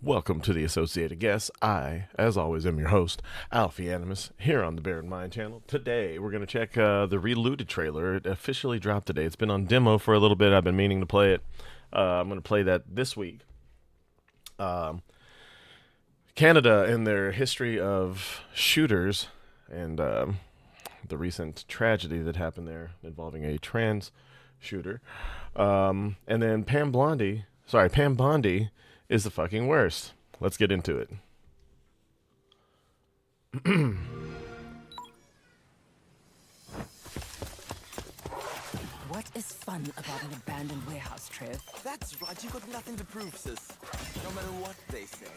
Welcome to the Associated Guests. I, as always, am your host, Alfie Animus, here on the Bear in Mind channel. Today, we're going to check the Relooted trailer. It officially dropped today. It's been on demo for a little bit. I've been meaning to play it. I'm going to play that this week. Canada and their history of shooters and the recent tragedy that happened there involving a trans shooter. And then Pam Bondi is the fucking worst. Let's get into it. What is fun about an abandoned warehouse, Trev? That's right, you got nothing to prove, sis. No matter what they say.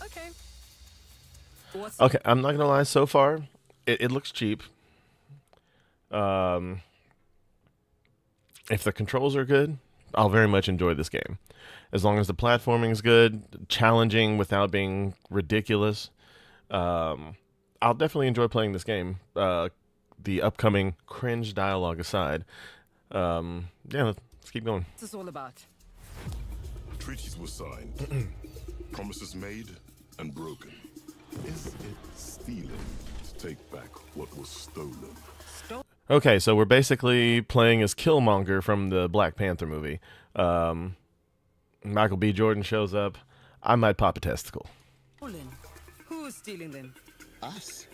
Okay. Okay, I'm not gonna lie. So far, it looks cheap. If the controls are good, I'll very much enjoy this game. As long as the platforming is good, challenging without being ridiculous, I'll definitely enjoy playing this game. The upcoming cringe dialogue aside, yeah, let's keep going. What's this all about? Treaties were signed, promises made and broken. Is it stealing to take back what was stolen? Okay, so we're basically playing as Killmonger from the Black Panther movie. Michael B. Jordan shows up. I might pop a testicle. Who's stealing them? Us?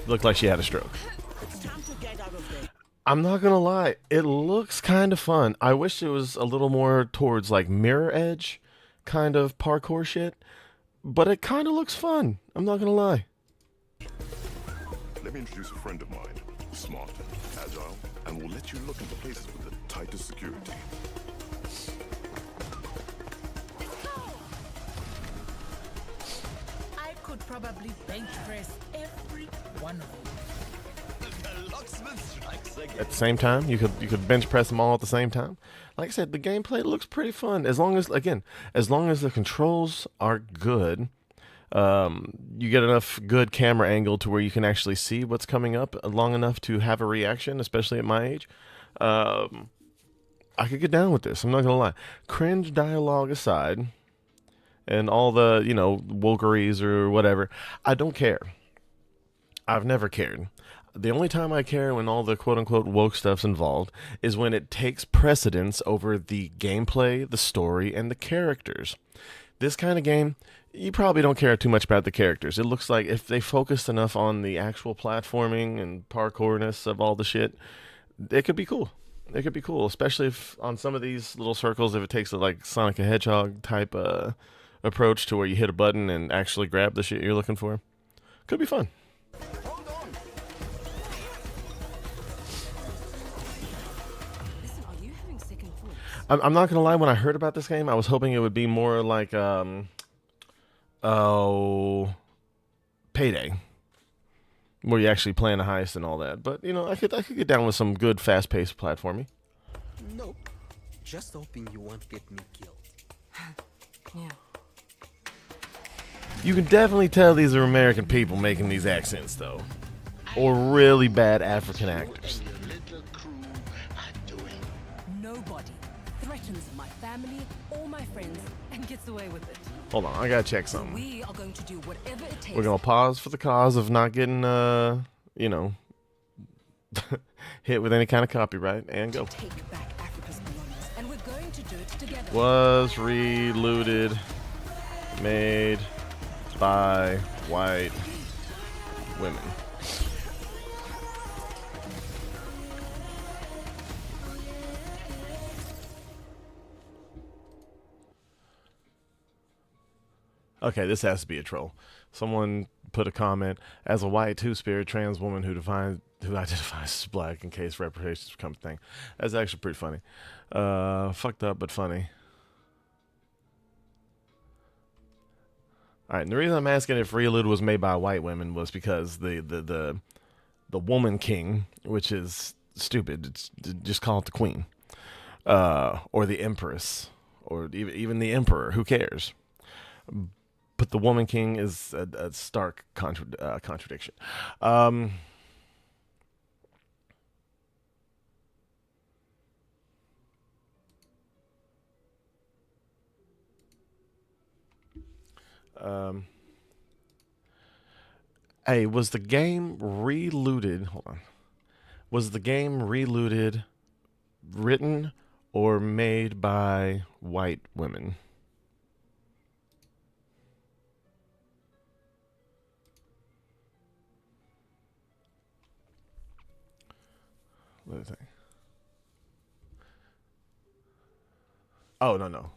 Looked like she had a stroke. It's time to get out of there. I'm not gonna lie, it looks kind of fun. I wish it was a little more towards like Mirror Edge kind of parkour shit, but it kind of looks fun. I'm not gonna lie. Let me introduce a friend of mine. Smart, agile, and will let you look into places with the tightest security. I could probably bench press every one of them. The locksmith strikes again. At the same time, you could bench press them all at the same time. Like I said, the gameplay looks pretty fun. As long as the controls are good, you get enough good camera angle to where you can actually see what's coming up long enough to have a reaction, especially at my age. I could get down with this. I'm not gonna lie. Cringe dialogue aside, and all the wokeries or whatever, I don't care. I've never cared. The only time I care when all the quote-unquote woke stuff's involved is when it takes precedence over the gameplay, the story, and the characters. This kind of game, you probably don't care too much about the characters. It looks like if they focused enough on the actual platforming and parkourness of all the shit, it could be cool. It could be cool, especially if on some of these little circles, if it takes a like Sonic the Hedgehog type approach to where you hit a button and actually grab the shit you're looking for. Could be fun. Hold on. Listen, are you having second thoughts? I'm not gonna lie. When I heard about this game, I was hoping it would be more like Payday, where you actually plan a heist and all that. But I could get down with some good fast-paced platforming. Nope. Just hoping you won't get me killed. Yeah. You can definitely tell these are American people making these accents, though, or really bad African actors. Nobody threatens my family or my friends and gets away with it. Hold on, I gotta check something. We are going to do whatever it takes. We're gonna pause for the cause of not getting, hit with any kind of copyright, and go. Take back Africa's belongings, and we're going to do it together. Was Relooted made by white women? Okay, this has to be a troll. Someone put a comment: as a white two-spirit trans woman who identifies as black in case reparations become a thing. That's actually pretty funny. Fucked up, but funny. All right, and the reason I'm asking if Relooted was made by white women was because the woman king, which is stupid. It's just call it the queen, or the empress, or even the emperor. Who cares? But the woman king is a stark contradiction. Hey, was the game Relooted? Hold on. Was the game Relooted written or made by white women? Let me think. Oh, no.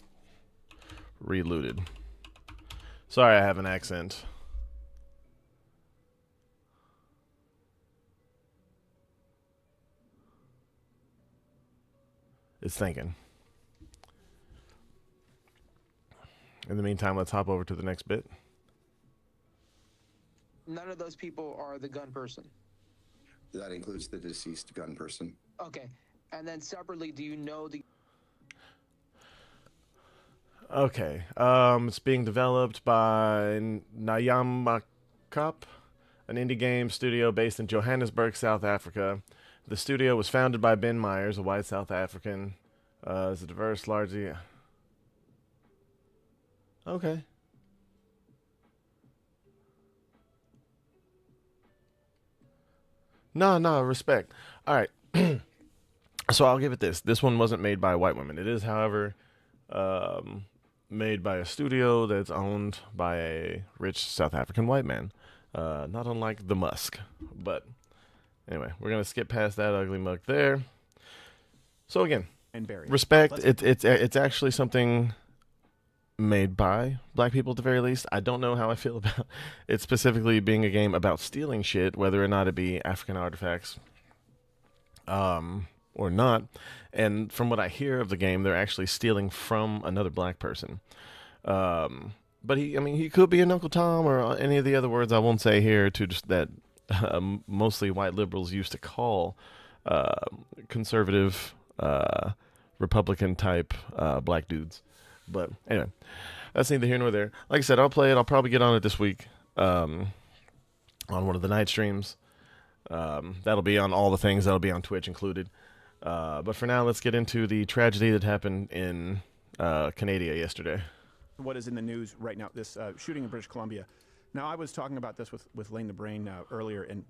Relooted. Sorry, I have an accent. It's thinking. In the meantime, let's hop over to the next bit. None of those people are the gun person. That includes the deceased gun person. Okay. And then separately, do you know the... Okay. It's being developed by Nyamakap, an indie game studio based in Johannesburg, South Africa. The studio was founded by Ben Myers, a white South African. It's a diverse, largely... Okay. No, respect. All right. So I'll give it this. This one wasn't made by white women. It is, however, made by a studio that's owned by a rich South African white man. Not unlike the Musk. But anyway, we're going to skip past that ugly mug there. So again, respect. It's actually something made by black people at the very least. I don't know how I feel about it specifically being a game about stealing shit, whether or not it be African artifacts or not. And from what I hear of the game, they're actually stealing from another black person. But he could be an Uncle Tom or any of the other words I won't say here, to just that mostly white liberals used to call conservative Republican type black dudes. But anyway, that's neither here nor there. Like I said, I'll play it. I'll probably get on it this week on one of the night streams. That'll be on all the things. That'll be on Twitch included. But for now, let's get into the tragedy that happened in Canada yesterday. What is in the news right now, this shooting in British Columbia. Now, I was talking about this with Lane the Brain earlier, and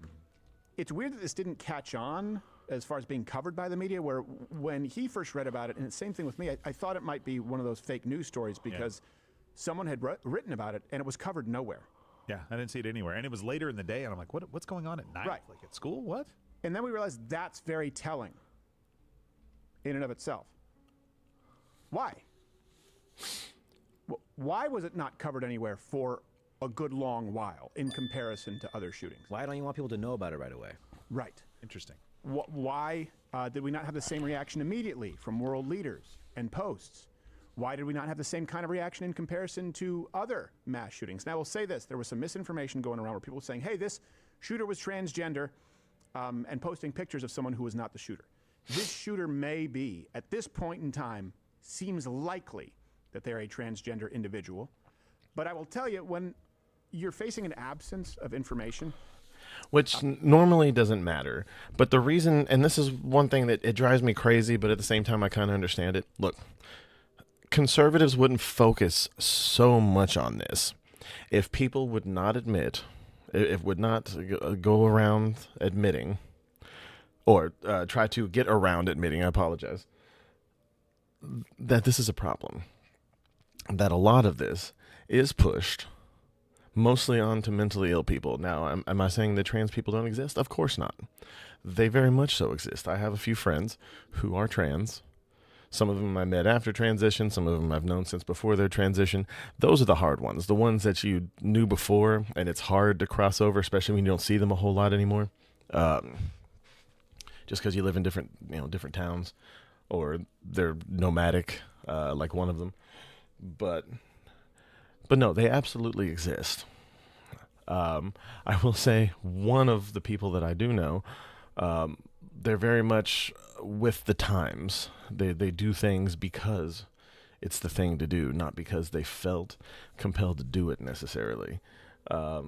it's weird that this didn't catch on as far as being covered by the media, where when he first read about it, and the same thing with me, I thought it might be one of those fake news stories because someone had written about it, and it was covered nowhere. Yeah, I didn't see it anywhere. And it was later in the day, and I'm like, what's going on at night? Right. Like at school? What? And then we realized that's very telling in and of itself. Why? Why was it not covered anywhere for a good long while in comparison to other shootings? Why don't you want people to know about it right away? Right. Interesting. Why did we not have the same reaction immediately from world leaders and posts? Why did we not have the same kind of reaction in comparison to other mass shootings? Now, I will say this. There was some misinformation going around where people were saying, hey, this shooter was transgender, and posting pictures of someone who was not the shooter. This shooter may be, at this point in time, seems likely that they're a transgender individual. But I will tell you, when you're facing an absence of information, which normally doesn't matter. But the reason, and this is one thing that it drives me crazy, but at the same time I kind of understand it. Look, conservatives wouldn't focus so much on this if people would not admit, if would not go around admitting, or try to get around admitting, I apologize, that this is a problem. That a lot of this is pushed mostly onto mentally ill people. Now, am I saying that trans people don't exist? Of course not. They very much so exist. I have a few friends who are trans. Some of them I met after transition. Some of them I've known since before their transition. Those are the hard ones. The ones that you knew before, and it's hard to cross over, especially when you don't see them a whole lot anymore. Just because you live in different towns, or they're nomadic, like one of them. But no, they absolutely exist. I will say one of the people that I do know, they're very much with the times. They do things because it's the thing to do, not because they felt compelled to do it necessarily. But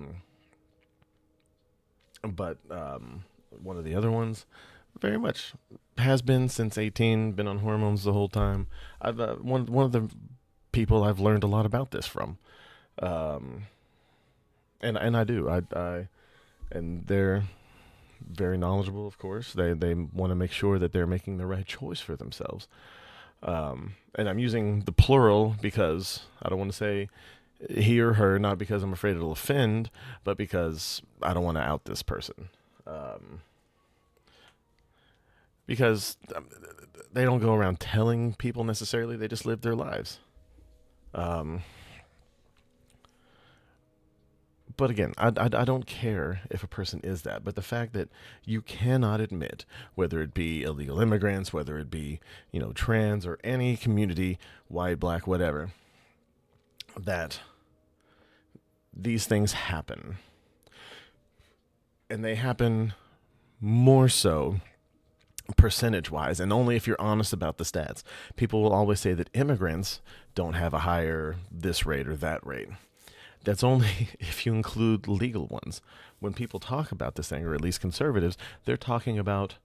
one of the other ones very much has been since 18, been on hormones the whole time. I've one of the people I've learned a lot about this from. And I do. And they're very knowledgeable, of course. They want to make sure that they're making the right choice for themselves. And I'm using the plural because I don't want to say he or her, not because I'm afraid it'll offend, but because I don't want to out this person. Because they don't go around telling people necessarily. They just live their lives. But again, I don't care if a person is that. But the fact that you cannot admit, whether it be illegal immigrants, whether it be, trans or any community, white, black, whatever, that these things happen. And they happen more so percentage-wise, and only if you're honest about the stats. People will always say that immigrants don't have a higher this rate or that rate. That's only if you include legal ones. When people talk about this thing, or at least conservatives, they're talking about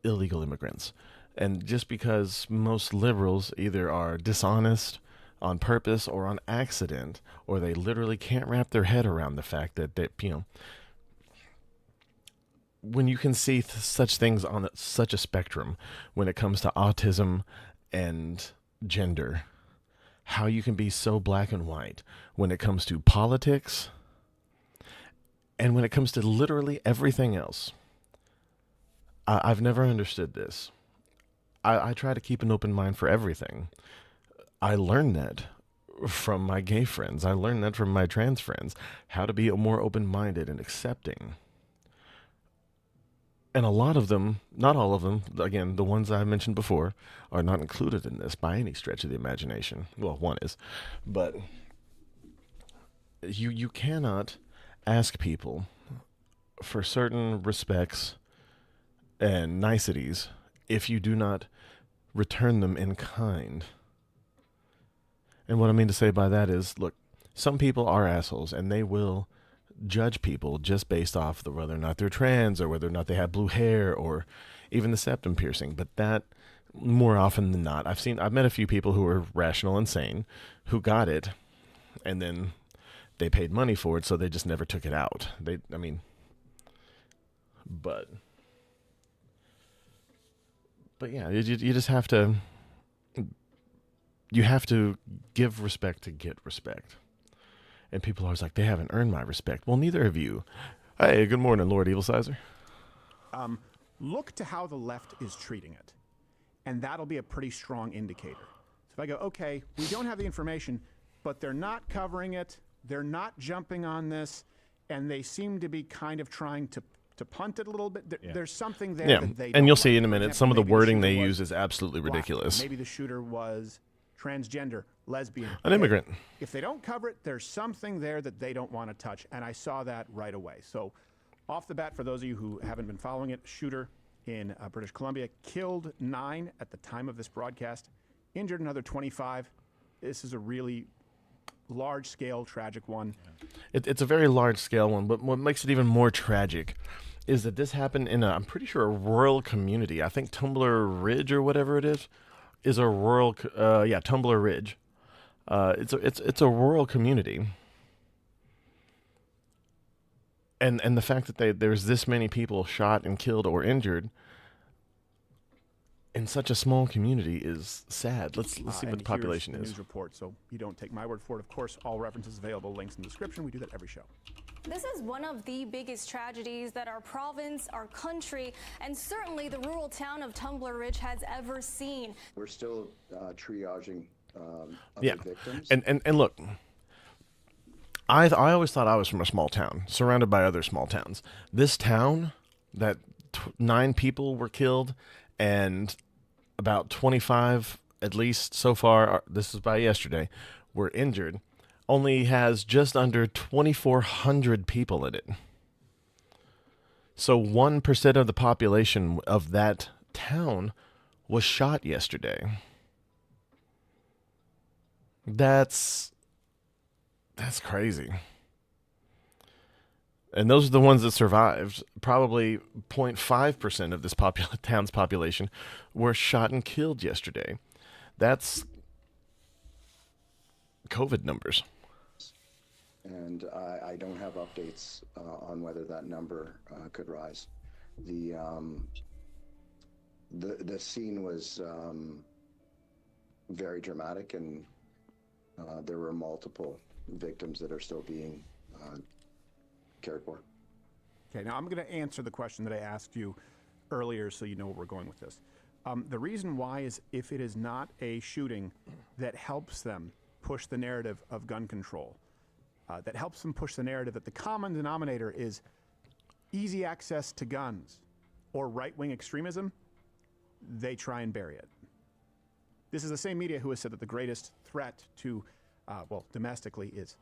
illegal immigrants. And just because most liberals either are dishonest on purpose or on accident, or they literally can't wrap their head around the fact that when you can see such things on such a spectrum when it comes to autism and gender, how you can be so black and white when it comes to politics and when it comes to literally everything else. I've never understood this. I try to keep an open mind for everything. I learned that from my gay friends. I learned that from my trans friends, how to be more open-minded and accepting. And a lot of them, not all of them, again, the ones I mentioned before, are not included in this by any stretch of the imagination. Well, one is. But you cannot ask people for certain respects and niceties if you do not return them in kind. And what I mean to say by that is, look, some people are assholes, and they will judge people just based off the whether or not they're trans, or whether or not they have blue hair, or even the septum piercing. But that, more often than not, I've met a few people who are rational and sane who got it, and then they paid money for it, so they just never took it out. But yeah, you just have to, you have to give respect to get respect. And people are always like, they haven't earned my respect. Well, neither have you. Hey, good morning, Lord Evil Sizer. Look to how the left is treating it, and that'll be a pretty strong indicator. So if I go, okay, we don't have the information, but they're not covering it, they're not jumping on this, and they seem to be kind of trying to punt it a little bit. There's something there that they don't and you'll see like. in a For minute, example, some of the maybe wording they shooter use was is absolutely black. ridiculous. Maybe the shooter was transgender, lesbian, An immigrant. If they don't cover it, there's something there that they don't want to touch, and I saw that right away. So off the bat, for those of you who haven't been following it, shooter in British Columbia killed 9 at the time of this broadcast, injured another 25. This is a really large-scale, tragic one. It's a very large-scale one, but what makes it even more tragic is that this happened in I'm pretty sure, a rural community. I think Tumbler Ridge or whatever it is a rural, Tumbler Ridge. It's a rural community. And the fact that there's this many people shot and killed or injured in such a small community is sad. Let's see what the population here's the is. news report, so you don't take my word for it. Of course, all references available, links in the description. We do that every show. This is one of the biggest tragedies that our province, our country, and certainly the rural town of Tumbler Ridge has ever seen. We're still triaging other victims. And look, I always thought I was from a small town, surrounded by other small towns. This town, that 9 people were killed, and about 25, at least so far, this is by yesterday, were injured, only has just under 2,400 people in it. So 1% of the population of that town was shot yesterday. That's crazy. And those are the ones that survived. Probably 0.5% of this town's population were shot and killed yesterday. That's COVID numbers. and I don't have updates on whether that number could rise. The scene was very dramatic, and there were multiple victims that are still being cared for. Okay, now I'm going to answer the question that I asked you earlier so you know where we're going with this. The reason why is if it is not a shooting that helps them push the narrative of gun control, that helps them push the narrative that the common denominator is easy access to guns or right-wing extremism, they try and bury it. This is the same media who has said that the greatest threat to, domestically is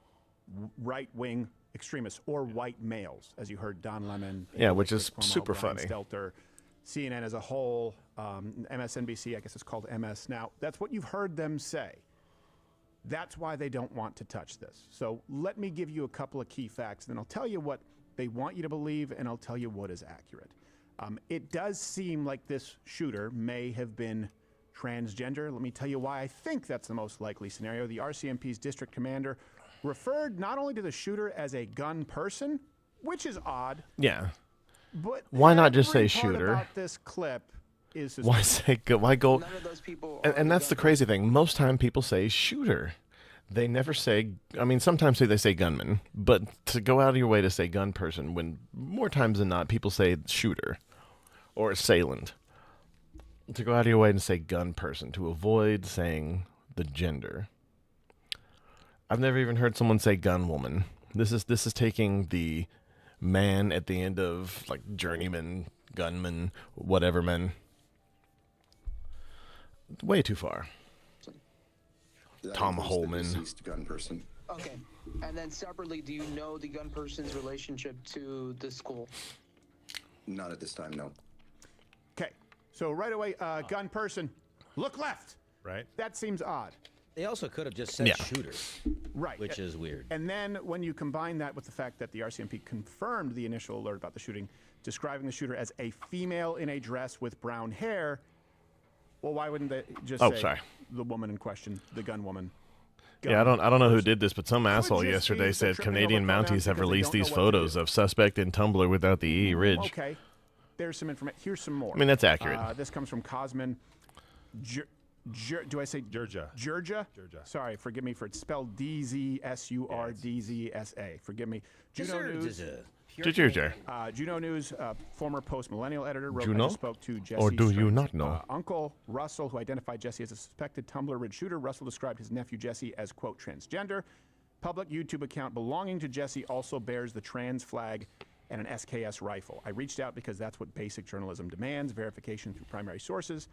right-wing extremists or white males, as you heard Don Lemon. Yeah, which is Cuomo, super Brian funny. Stelter, CNN as a whole, MSNBC, I guess it's called MS now. That's what you've heard them say. That's why they don't want to touch this. So let me give you a couple of key facts, and then I'll tell you what they want you to believe, and I'll tell you what is accurate. It does seem like this shooter may have been transgender. Let me tell you why I think that's the most likely scenario. The RCMP's district commander referred not only to the shooter as a gun person, which is odd. Yeah. But why not just say every part shooter? About this clip is Why say why go? None of those people And that's the crazy thing. Most time people say shooter. They never say. I mean, sometimes they say gunman, but to go out of your way to say gun person, when more times than not people say shooter or assailant. To go out of your way and say gun person to avoid saying the gender. I've never even heard someone say gun woman. This is taking the man at the end of like journeyman, gunman, whatever man. Way too far. Tom Holman. Deceased gun person. Okay. And then separately, do you know the gun person's relationship to the school? Not at this time, no. Okay. So right away, gun person, look left. Right. That seems odd. They also could have just said Yeah. shooter, Right. which is weird. And then when you combine that with the fact that the RCMP confirmed the initial alert about the shooting, describing the shooter as a female in a dress with brown hair, well, why wouldn't they just say the woman in question, the gun woman? Yeah, I don't know who did this, but some asshole just yesterday be said tripping Canadian over pronouns Mounties have because they released don't know these what to photos do. of suspect in Tumblr without the E ridge. Okay. There's some information. Here's some more. I mean, that's accurate. This comes from Cosmin. Do I say Georgia? Georgia? Sorry, forgive me for it's spelled DZSURDZSA. Forgive me. Juno News. Juno News, former post-millennial editor, wrote, I just spoke to Jesse Or do you Strang's, not know? Uncle Russell, who identified Jesse as a suspected Tumblr Ridge shooter. Russell described his nephew Jesse as, quote, transgender. Public YouTube account belonging to Jesse also bears the trans flag and an SKS rifle. I reached out because that's what basic journalism demands, verification through primary sources.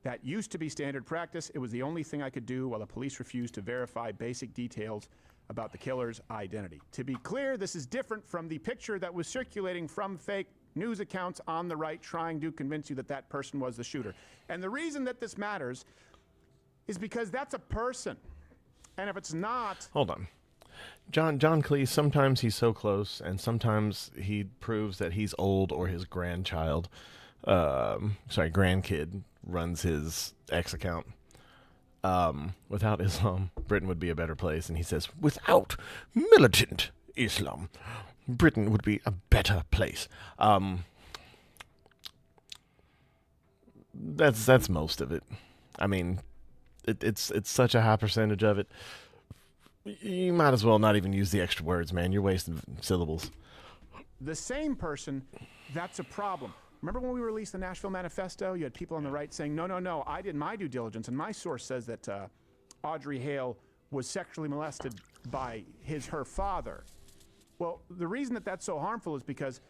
That used to be standard practice. It was the only thing I could do while the police refused to verify basic details about the killer's identity. To be clear, this is different from the picture that was circulating from fake news accounts on the right trying to convince you that that person was the shooter. And the reason that this matters is because that's a person. And if it's not... Hold on. John Cleese, sometimes he's so close, and sometimes he proves that he's old or his grandkid runs his X account. Without Islam, Britain would be a better place. And he says, without militant Islam, Britain would be a better place. That's most of it. I mean, it's such a high percentage of it. You might as well not even use the extra words, man. You're wasting syllables. The same person, that's a problem. Remember when we released the Nashville Manifesto? You had people on the right saying, no, I did my due diligence, and my source says that Audrey Hale was sexually molested by her father. Well, the reason that that's so harmful is because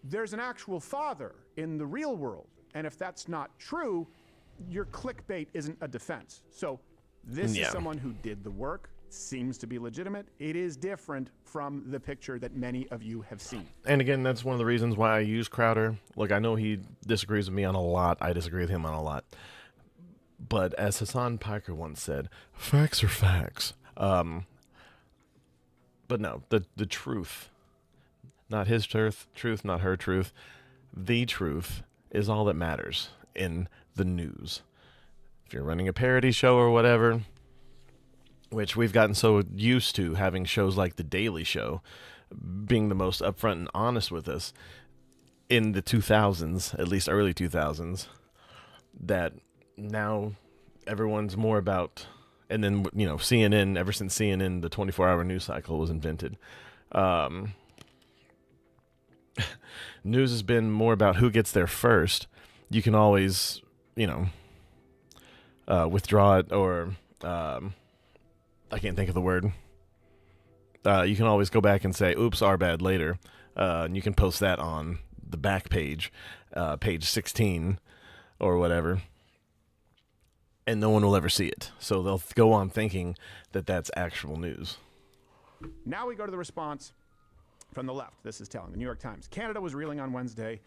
there's an actual father in the real world, and if that's not true, your clickbait isn't a defense. So this is someone who did the work, seems to be legitimate. It is different from the picture that many of you have seen. And again, that's one of the reasons why I use Crowder. Look, I know he disagrees with me on a lot. I disagree with him on a lot. But as Hassan Piker once said, facts are facts. But no, the truth, not his truth, not her truth, the truth is all that matters in the news. If you're running a parody show or whatever, which we've gotten so used to having shows like The Daily Show being the most upfront and honest with us in the 2000s, at least early 2000s, that now everyone's more about, and then, you know, CNN, ever since CNN, the 24-hour news cycle was invented, news has been more about who gets there first. You can always, you know, withdraw it, or I can't think of the word. You can always go back and say, oops, our bad, later. And you can post that on the back page, page 16 or whatever. And no one will ever see it. So they'll go on thinking that that's actual news. Now we go to the response from the left. This is telling. The New York Times. Canada was reeling on Wednesday,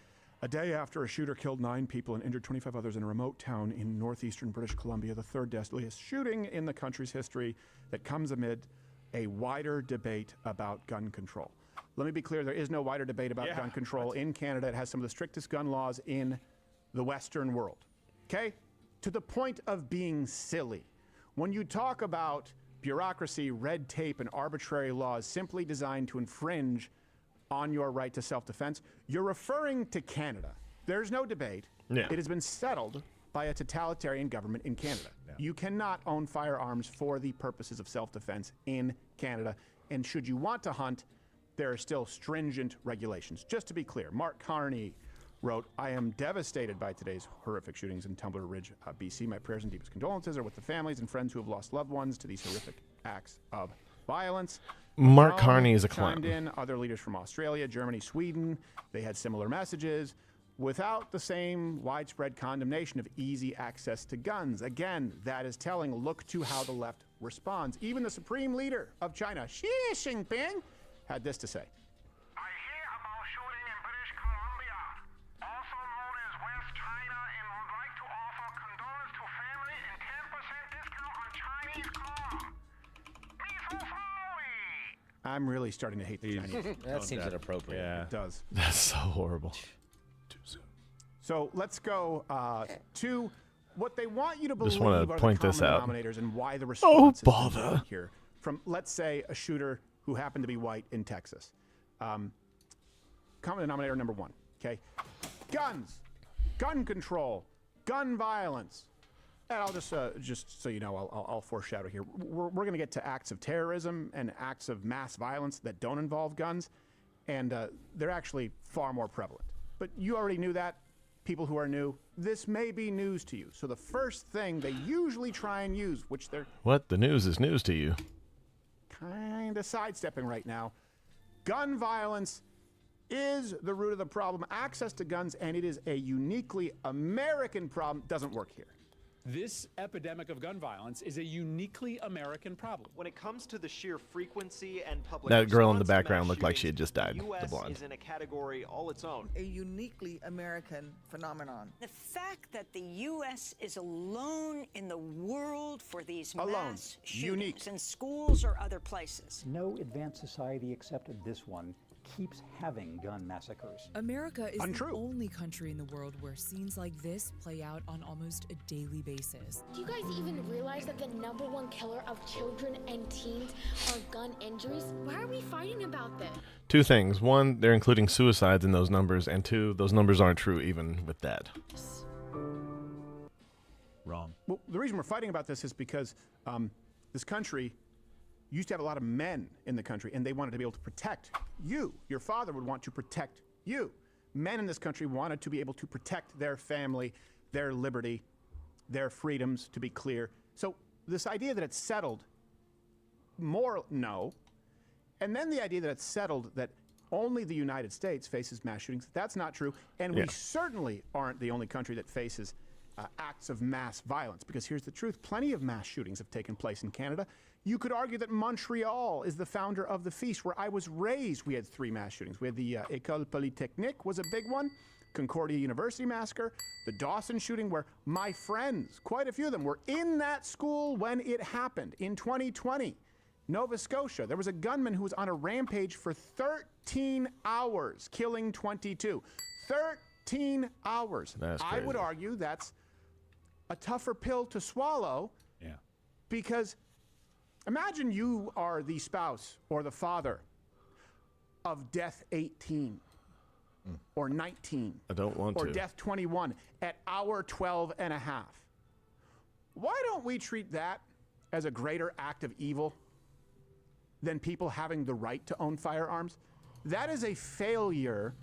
a day after a shooter killed 9 people and injured 25 others in a remote town in northeastern British Columbia, the third deadliest shooting in the country's history that comes amid a wider debate about gun control. Let me be clear, there is no wider debate about gun control in Canada. It has some of the strictest gun laws in the Western world. Okay? To the point of being silly. When you talk about bureaucracy, red tape, and arbitrary laws simply designed to infringe on your right to self-defense, you're referring to Canada. There's no debate. Yeah. It has been settled by a totalitarian government in Canada. Yeah. You cannot own firearms for the purposes of self-defense in Canada. And should you want to hunt, there are still stringent regulations. Just to be clear, Mark Carney wrote, I am devastated by today's horrific shootings in Tumbler Ridge, BC. My prayers and deepest condolences are with the families and friends who have lost loved ones to these horrific acts of violence. Mark Carney is a clown. Chimed in, other leaders from Australia, Germany, Sweden, they had similar messages without the same widespread condemnation of easy access to guns. Again, that is telling. Look to how the left responds. Even the supreme leader of China, Xi Jinping, had this to say. I'm really starting to hate the Chinese. That seems inappropriate. Yeah. It does. That's so horrible. Too soon. So let's go to what they want you to believe Just want are to point the this common out. denominators and why the response is bother. here. From, let's say, a shooter who happened to be white in Texas. Common denominator number 1, okay? Guns, gun control, gun violence. And I'll just so you know, I'll foreshadow here. We're going to get to acts of terrorism and acts of mass violence that don't involve guns, and they're actually far more prevalent. But you already knew that. People who are new, this may be news to you. So the first thing they usually try and use, which they're What? The news is news to you. kind of sidestepping right now, gun violence is the root of the problem. Access to guns, and it is a uniquely American problem, doesn't work here. This epidemic of gun violence is a uniquely American problem. When it comes to the sheer frequency and public That girl in the response to background mass looked like she shootings, had just died, the the U.S. blonde. is in a category all its own. A uniquely American phenomenon. The fact that the U.S. is alone in the world for these Alone. mass shootings Unique. in schools or other places. No advanced society except this one keeps having gun massacres. America is Untrue. the only country in the world where scenes like this play out on almost a daily basis. Do you guys even realize that the #1 killer of children and teens are gun injuries? Why are we fighting about this? 2 things. 1, they're including suicides in those numbers, and 2, those numbers aren't true even with that. Wrong. Well, the reason we're fighting about this is because this country used to have a lot of men in the country, and they wanted to be able to protect you. Your father would want to protect you. Men in this country wanted to be able to protect their family, their liberty, their freedoms, to be clear. So this idea that it's settled, no. And then the idea that it's settled that only the United States faces mass shootings, that's not true. And we certainly aren't the only country that faces acts of mass violence, because here's the truth. Plenty of mass shootings have taken place in Canada. You could argue that Montreal is the founder of the feast. Where I was raised, we had 3 mass shootings. We had the École Polytechnique was a big one, Concordia University massacre, the Dawson shooting, where my friends, quite a few of them, were in that school when it happened in 2020. Nova Scotia, there was a gunman who was on a rampage for 13 hours, killing 22. 13 hours. That's I would crazy. argue that's a tougher pill to swallow, Yeah. because Imagine you are the spouse or the father of Death 18 or 19. I don't want or to. Death 21 at hour 12 and a half. Why don't we treat that as a greater act of evil than people having the right to own firearms? That is a failure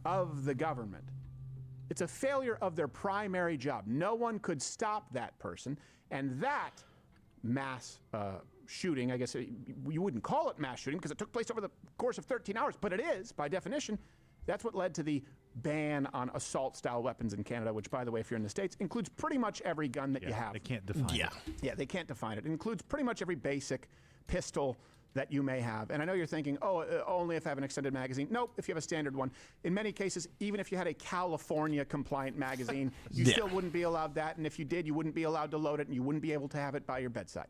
of the government. It's a failure of their primary job. No one could stop that person. And that mass shooting, I guess you wouldn't call it mass shooting because it took place over the course of 13 hours, but it is, by definition. That's what led to the ban on assault-style weapons in Canada, which, by the way, if you're in the States, includes pretty much every gun that you have. They can't define it. Yeah, they can't define it. It includes pretty much every basic pistol that you may have. And I know you're thinking, oh, only if I have an extended magazine. Nope, if you have a standard one. In many cases, even if you had a California-compliant magazine, you still wouldn't be allowed that. And if you did, you wouldn't be allowed to load it, and you wouldn't be able to have it by your bedside.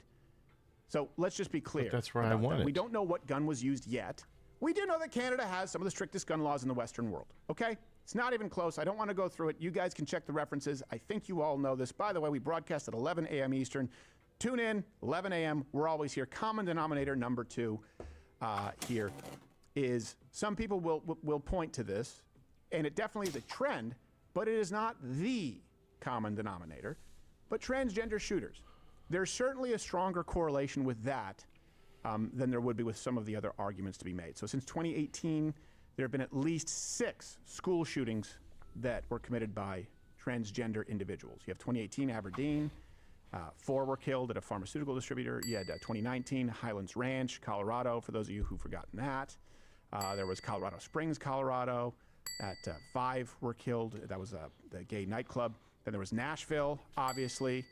So let's just be clear. But that's where I want it. We don't know what gun was used yet. We do know that Canada has some of the strictest gun laws in the Western world, okay? It's not even close. I don't want to go through it. You guys can check the references. I think you all know this. By the way, we broadcast at 11 a.m. Eastern. Tune in, 11 a.m. We're always here. Common denominator number 2 here is some people will point to this, and it definitely is a trend, but it is not the common denominator. But transgender shooters, there's certainly a stronger correlation with that than there would be with some of the other arguments to be made. So since 2018, there have been at least 6 school shootings that were committed by transgender individuals. You have 2018 Aberdeen, 4 were killed at a pharmaceutical distributor. You had 2019 Highlands Ranch, Colorado, for those of you who've forgotten that. There was Colorado Springs, Colorado, at 5 were killed. That was the gay nightclub. Then there was Nashville, obviously.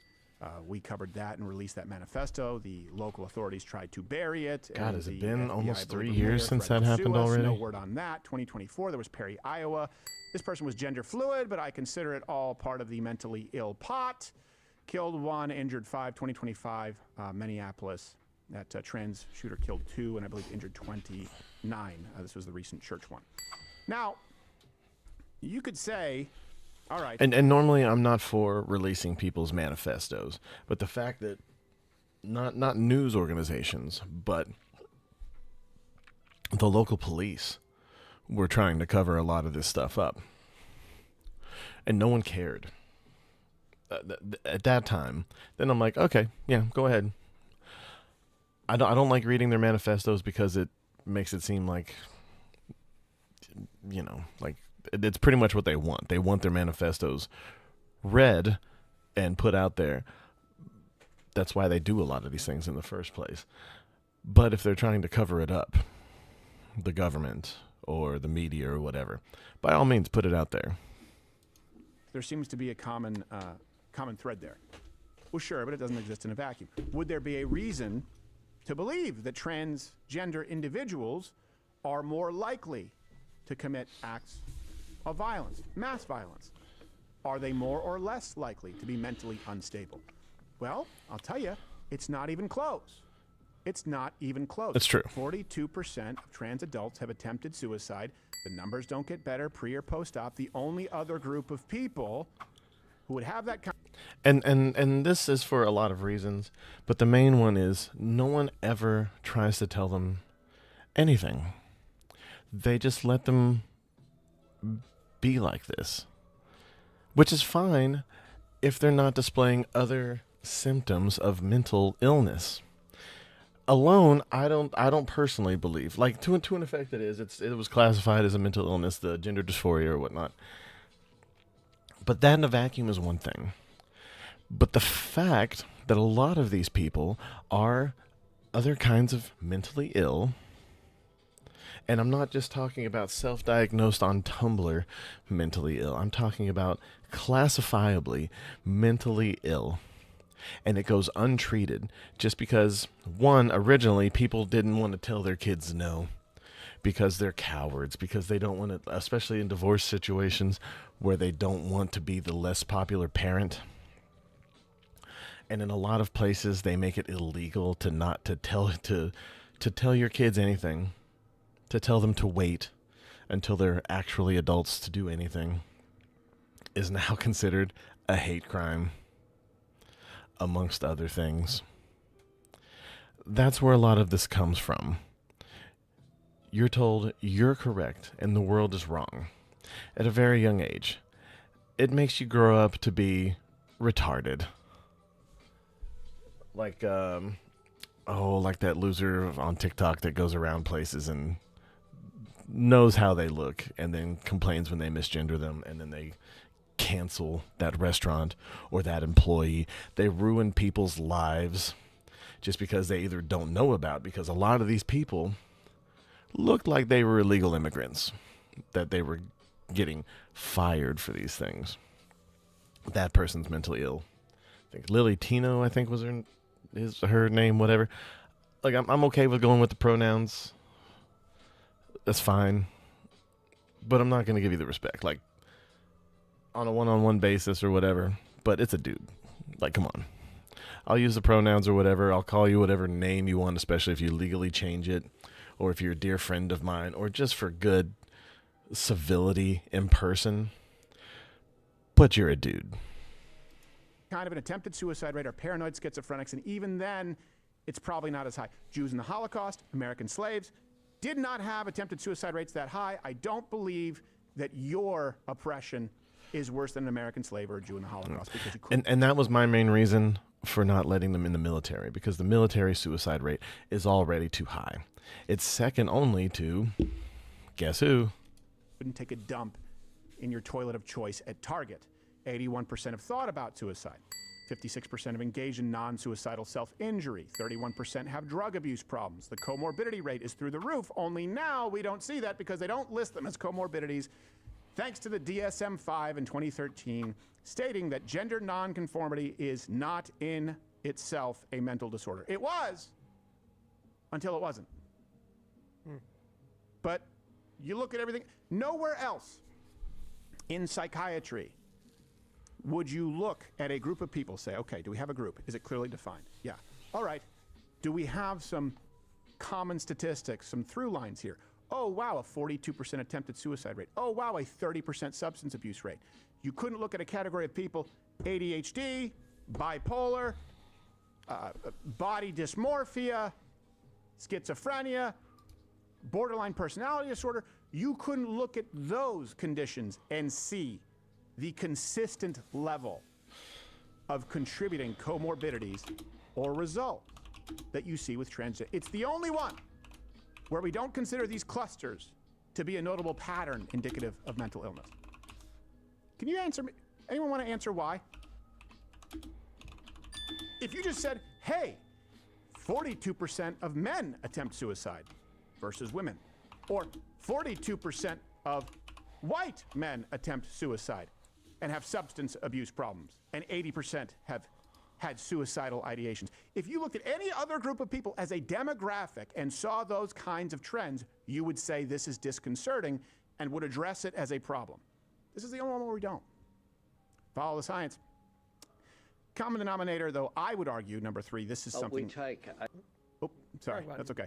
We covered that and released that manifesto. The local authorities tried to bury it. God, has it been FBI, almost 3 believe, years since that happened already? No word on that. 2024, there was Perry, Iowa. This person was gender fluid, but I consider it all part of the mentally ill pot. Killed 1, injured 5. 2025, Minneapolis. That trans shooter killed 2, and I believe injured 29. This was the recent church one. Now, you could say, all right. And normally I'm not for releasing people's manifestos, but the fact that not news organizations, but the local police were trying to cover a lot of this stuff up, and no one cared at that time, then I'm like, okay, yeah, go ahead. I don't like reading their manifestos because it makes it seem like, like it's pretty much what they want. They want their manifestos read and put out there. That's why they do a lot of these things in the first place. But if they're trying to cover it up, the government or the media or whatever, by all means, put it out there. There seems to be a common thread there. Well, sure, but it doesn't exist in a vacuum. Would there be a reason to believe that transgender individuals are more likely to commit acts of violence, mass violence? Are they more or less likely to be mentally unstable? Well, I'll tell you, it's not even close. It's not even close. That's true. 42% of trans adults have attempted suicide. The numbers don't get better pre or post-op. The only other group of people who would have that kind and this is for a lot of reasons, but the main one is no one ever tries to tell them anything. They just let them be like this, which is fine if they're not displaying other symptoms of mental illness. Alone, I don't personally believe, like to an effect it was classified as a mental illness, the gender dysphoria or whatnot. But that in a vacuum is one thing. But the fact that a lot of these people are other kinds of mentally ill, and I'm not just talking about self-diagnosed on Tumblr mentally ill, I'm talking about classifiably mentally ill. And it goes untreated just because, one, originally people didn't want to tell their kids no because they're cowards, because they don't want to, especially in divorce situations where they don't want to be the less popular parent. And in a lot of places, they make it illegal to tell your kids anything, to tell them to wait until they're actually adults to do anything, is now considered a hate crime, amongst other things. that's where a lot of this comes from. You're told you're correct and the world is wrong at a very young age. It makes you grow up to be retarded. Like, like that loser on TikTok that goes around places and knows how they look and then complains when they misgender them, and then they cancel that restaurant or that employee. They ruin people's lives just because they either don't know about, because a lot of these people looked like they were illegal immigrants, that they were getting fired for these things. That person's mentally ill. I think Lily Tino, I think was her name, whatever. Like, I'm okay with going with the pronouns. That's fine. But I'm not going to give you the respect, like, on a one-on-one basis or whatever. But it's a dude. Like, come on. I'll use the pronouns or whatever. I'll call you whatever name you want, especially if you legally change it, or if you're a dear friend of mine, or just for good civility in person. But you're a dude. Kind of an attempted suicide rate are paranoid schizophrenics, and even then, it's probably not as high. Jews in the Holocaust, American slaves, did not have attempted suicide rates that high. I don't believe that your oppression is worse than an American slave or a Jew in the Holocaust. Because you couldn't. And that was my main reason for not letting them in the military, because the military suicide rate is already too high. It's second only to, guess who? Wouldn't take a dump in your toilet of choice at Target. 81% have thought about suicide. 56% have engaged in non-suicidal self-injury. 31% have drug abuse problems. The comorbidity rate is through the roof. Only now we don't see that because they don't list them as comorbidities, thanks to the DSM-5 in 2013, stating that gender nonconformity is not in itself a mental disorder. It was, until it wasn't. But you look at everything, nowhere else in psychiatry would you look at a group of people, say, okay, do we have a group? Is it clearly defined? Yeah. All right. Do we have some common statistics, some through lines here? Oh, wow, a 42% attempted suicide rate. Oh, wow, a 30% substance abuse rate. You couldn't look at a category of people, ADHD, bipolar, body dysmorphia, schizophrenia, borderline personality disorder. You couldn't look at those conditions and see the consistent level of contributing comorbidities or result that you see with transgender. It's the only one where we don't consider these clusters to be a notable pattern indicative of mental illness. Can you answer me? Anyone want to answer why? If you just said, hey, 42% of men attempt suicide versus women, or 42% of white men attempt suicide and have substance abuse problems, and 80% have had suicidal ideations. If you looked at any other group of people as a demographic and saw those kinds of trends, you would say this is disconcerting and would address it as a problem. This is the only one where we don't. Follow the science. Common denominator, though, I would argue, number 3, this is something... Oh, sorry, that's okay.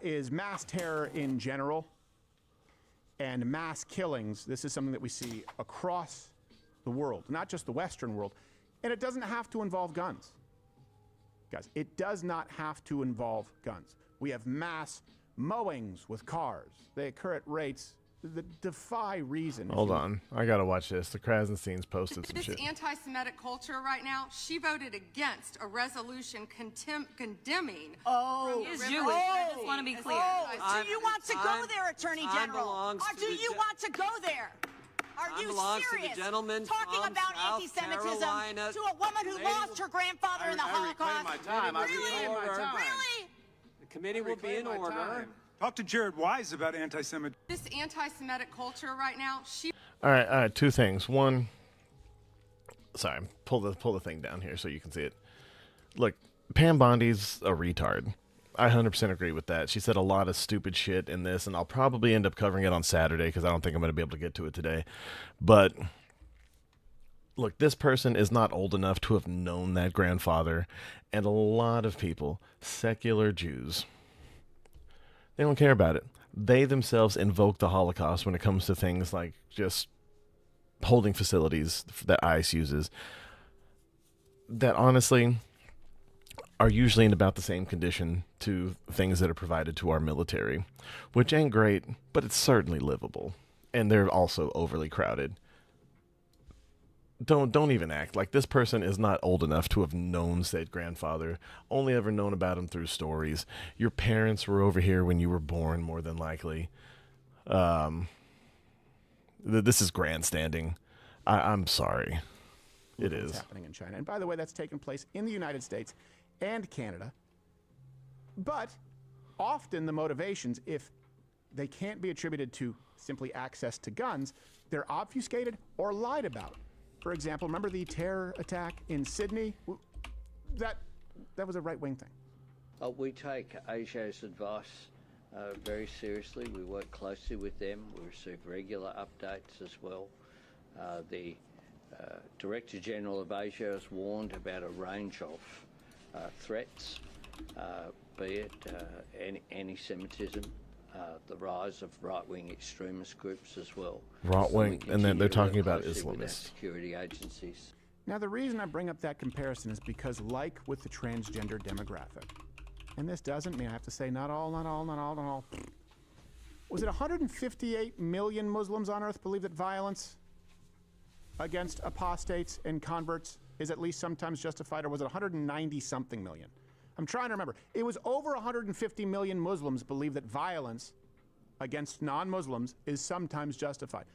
Is mass terror in general and mass killings. This is something that we see across the world, not just the Western world. And it doesn't have to involve guns. Guys, it does not have to involve guns. We have mass mowings with cars. They occur at rates that defy reason. Hold on. I got to watch this. The Krasensteins posted some This shit. anti-Semitic culture right now, she voted against a resolution condemning. Oh, is Jewish. I just want to be clear. Do you want to go there, Attorney General? Or do you want to go there? Are you serious? Talking about anti-Semitism to a woman who lost her grandfather in the Holocaust? Really? The committee will be in order. Talk to Jared Wise about anti-Semitism. This anti-Semitic culture right now, she... All right, 2 things. One, sorry, pull the thing down here so you can see it. Look, Pam Bondi's a retard. I 100% agree with that. She said a lot of stupid shit in this, and I'll probably end up covering it on Saturday because I don't think I'm going to be able to get to it today. But look, this person is not old enough to have known that grandfather, and a lot of people, secular Jews, they don't care about it. They themselves invoke the Holocaust when it comes to things like just holding facilities that ICE uses. That honestly, are usually in about the same condition to things that are provided to our military, which ain't great, but it's certainly livable. And they're also overly crowded. Don't even act like this person is not old enough to have known said grandfather, only ever known about him through stories. Your parents were over here when you were born, more than likely. This is grandstanding. I'm sorry. It is. What's happening in China. And by the way, that's taken place in the United States and Canada. But often the motivations, if they can't be attributed to simply access to guns, they're obfuscated or lied about. For example, remember the terror attack in Sydney? That was a right-wing thing. We take Asia's advice very seriously. We work closely with them. We receive regular updates as well. The Director General of Asia has warned about a range of threats, be it anti-Semitism, the rise of right-wing extremist groups as well. Right-wing, and then they're talking about Islamists. Security agencies. Now, the reason I bring up that comparison is because, like with the transgender demographic, and this doesn't mean I have to say not all. Was it 158 million Muslims on earth believe that violence against apostates and converts is at least sometimes justified, or was it 190-something million? I'm trying to remember. It was over 150 million Muslims believe that violence against non-Muslims is sometimes justified.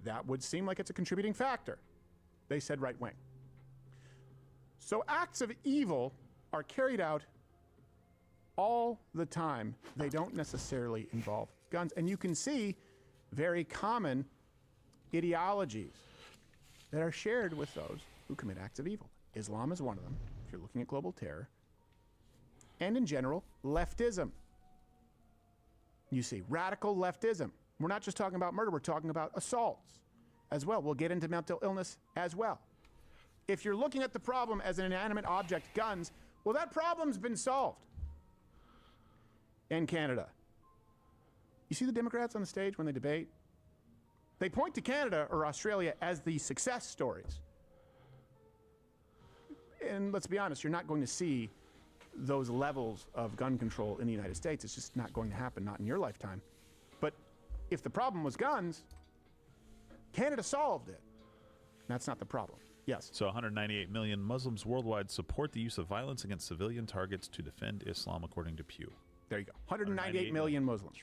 That would seem like it's a contributing factor. They said right wing. So acts of evil are carried out all the time. They don't necessarily involve guns. And you can see very common ideologies that are shared with those who commit acts of evil. Islam is one of them, if you're looking at global terror. And in general, leftism. You see, radical leftism. We're not just talking about murder, we're talking about assaults as well. We'll get into mental illness as well. If you're looking at the problem as an inanimate object, guns, well, that problem's been solved in Canada. You see the Democrats on the stage when they debate? They point to Canada or Australia as the success stories. And let's be honest, you're not going to see those levels of gun control in the United States. It's just not going to happen, not in your lifetime. But if the problem was guns, Canada solved it. That's not the problem. Yes. So 198 million Muslims worldwide support the use of violence against civilian targets to defend Islam, according to Pew. There you go. 198 million Muslims.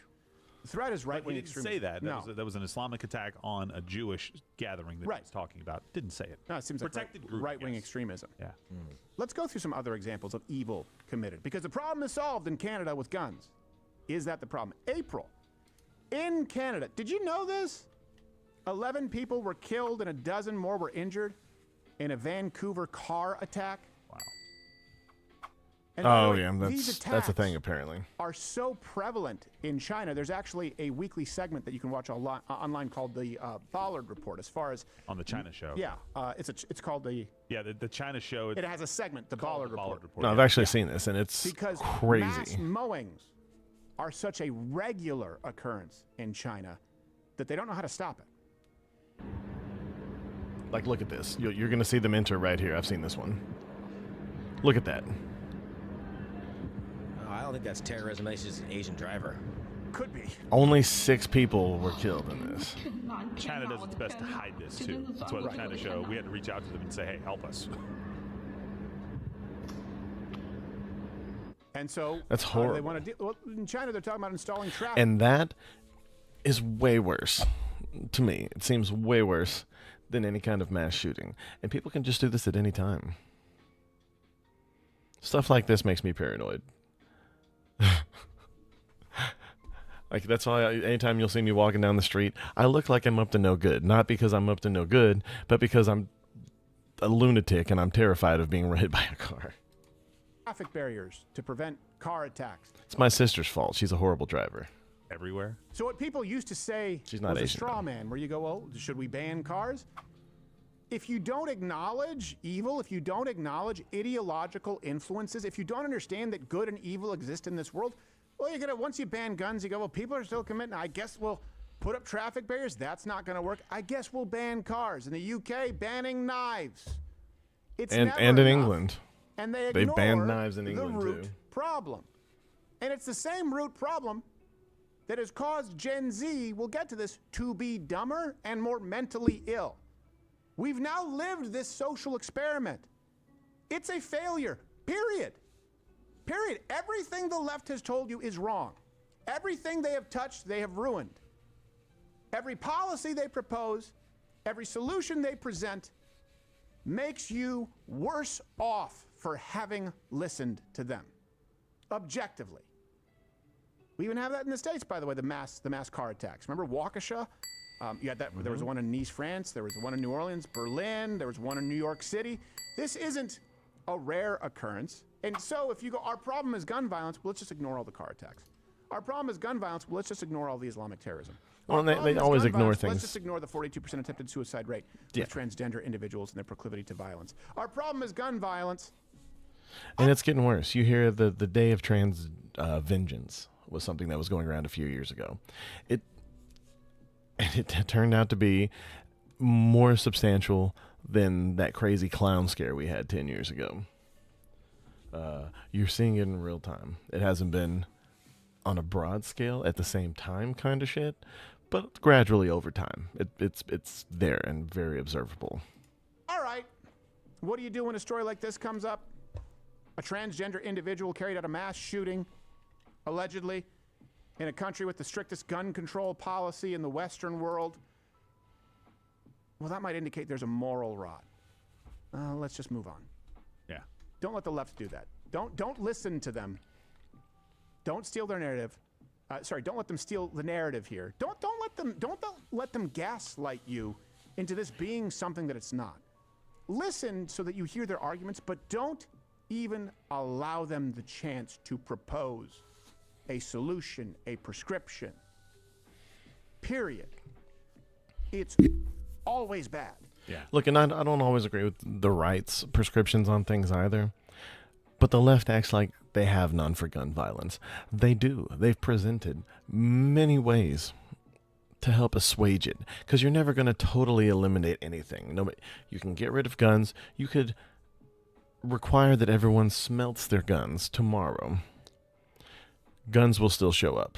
The threat is right-wing extremism. Say that. No. That was an Islamic attack on a Jewish gathering that he was talking about. Didn't say it. No, it seems protected like group, right-wing yes. extremism. Yeah. Let's go through some other examples of evil committed, because the problem is solved in Canada with guns. Is that the problem? April, in Canada. Did you know this? 11 people were killed and a dozen more were injured in a Vancouver car attack. Wow. And by the Oh way, yeah, these that's a thing attacks apparently. are so prevalent in China. There's actually a weekly segment that you can watch online called the Bollard Report. As far as on the China show. Yeah, it's called the. Yeah, the China show. It has a segment, the Bollard Report. No, I've actually seen this, and it's Because crazy. mass mowings are such a regular occurrence in China that they don't know how to stop it. Like, look at this. You're going to see them enter right here. I've seen this one. Look at that. Oh, I don't think that's terrorism. It's just an Asian driver. Could be. Only 6 people were killed in this. China does its best to hide this too. That's why the China show, we had to reach out to them and say, hey, help us. And so That's They horrible. want to well, in China, they're talking about installing traffic. And that is way worse. To me, it seems way worse than any kind of mass shooting. And people can just do this at any time. Stuff like this makes me paranoid. Like, that's why anytime you'll see me walking down the street, I look like I'm up to no good. Not because I'm up to no good, but because I'm a lunatic and I'm terrified of being hit by a car. Traffic barriers to prevent car attacks. It's my sister's fault. She's a horrible driver. Everywhere? So what people used to say She's not was a Asian, straw man, where you go, oh, should we ban cars? If you don't acknowledge evil, if you don't acknowledge ideological influences, if you don't understand that good and evil exist in this world, well, you're gonna, once you ban guns, you go, well, people are still committing. I guess we'll put up traffic barriers. That's not gonna work. I guess we'll ban cars. In the UK, banning knives. It's And never in enough. England. And they They ignore banned knives in the England, root too. problem. And it's the same root problem that has caused Gen Z, we'll get to this, to be dumber and more mentally ill. We've now lived this social experiment. It's a failure, period. Period. Everything the left has told you is wrong. Everything they have touched, they have ruined. Every policy they propose, every solution they present makes you worse off for having listened to them. Objectively. We even have that in the States, by the way, the mass car attacks. Remember Waukesha? You had that. There was one in Nice, France. There was one in New Orleans, Berlin. There was one in New York City. This isn't a rare occurrence. And so if you go, our problem is gun violence, well, let's just ignore all the car attacks. Our problem is gun violence, well, let's just ignore all the Islamic terrorism. Well, they always ignore things. Let's just ignore the 42% attempted suicide rate with transgender individuals and their proclivity to violence. Our problem is gun violence. And it's getting worse. You hear the day of trans vengeance was something that was going around a few years ago. It turned out to be more substantial than that crazy clown scare we had 10 years ago. You're seeing it in real time. It hasn't been on a broad scale at the same time kind of shit, but gradually over time. It's there and very observable. All right. What do you do when a story like this comes up? A transgender individual carried out a mass shooting, allegedly, in a country with the strictest gun control policy in the Western world. Well, that might indicate there's a moral rot. Let's just move on. Yeah. Don't let the left do that. Don't listen to them. Don't steal their narrative. Don't let them steal the narrative here. Don't let them gaslight you into this being something that it's not. Listen so that you hear their arguments, but don't even allow them the chance to propose a solution, a prescription. Period. It's always bad. Yeah. Look, and I don't always agree with the right's prescriptions on things either. But the left acts like they have none for gun violence. They do. They've presented many ways to help assuage it. Because you're never going to totally eliminate anything. No, you can get rid of guns. You could require that everyone smelts their guns tomorrow. Guns will still show up.